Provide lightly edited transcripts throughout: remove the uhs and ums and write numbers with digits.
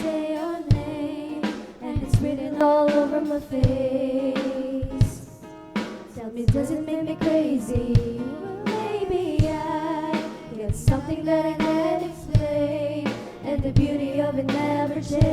say your name, and it's written all over my face. Tell me, does it make me crazy? Maybe I get something that I can't explain, and the beauty of it never changes.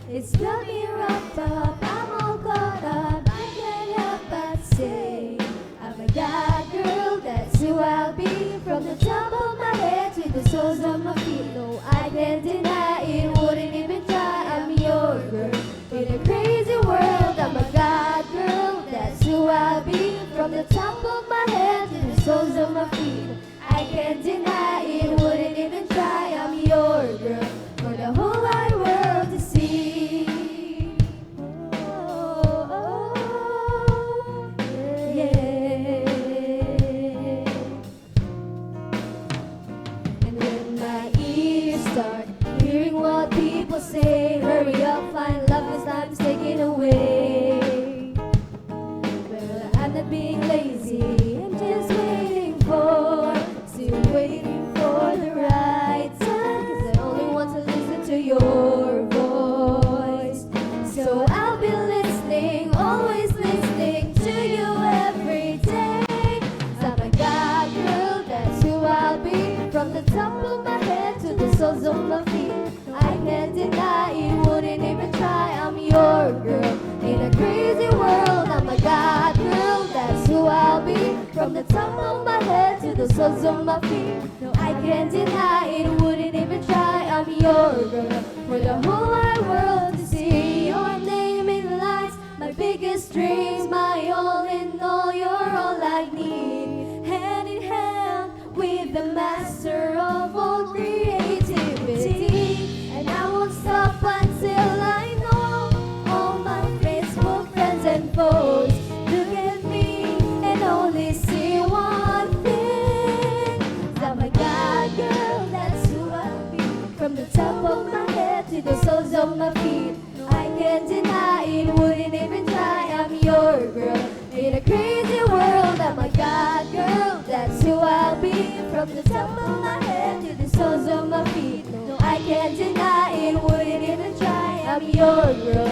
It's got me wrapped up, I'm all caught up. I can't help but say I'm a God girl, that's who I'll be. From the top of my head to the soles of my feet, no, I can't deny it, wouldn't even try. I'm your girl in a crazy world. I'm a God girl, that's who I'll be. From the top of my head to the soles of my feet, I can't deny it, wouldn't even try. I'm your girl for the whole wide world to see. Oh, yeah. And when my ears start hearing what people say, hurry up, find love, 'cause time's taken away. Well, I'm not being lazy, I'm just waiting for, still waiting for the right time, 'cause I only want to listen to your voice. So I'll be listening, always listening to you every day. 'Cause I'm a God girl, that's who I'll be. From the top of my head to the soles of my feet, I can't deny it, wouldn't even try. I'm your girl in a crazy world. I'm a God girl, that's who I'll be. From the top of my head to the soles of my feet, no, I can't deny it, wouldn't even try. I'm your girl for the whole wide world to see. Your name in lights my biggest dreams, my all in all. You're all I need, hand in hand with the master of all creativity. And I won't stop until I know all my Facebook friends and foes look at me and only see one thing. 'Cause I'm a God girl, that's who I'll be. From the top of my head to the soles of my feet, I can't deny it, wouldn't even try. I'm your girl in a crazy world. I'm a God girl, that's who I'll be. From the top of my head to the soles of my feet, no, I can't deny it, wouldn't even try. I'm your girl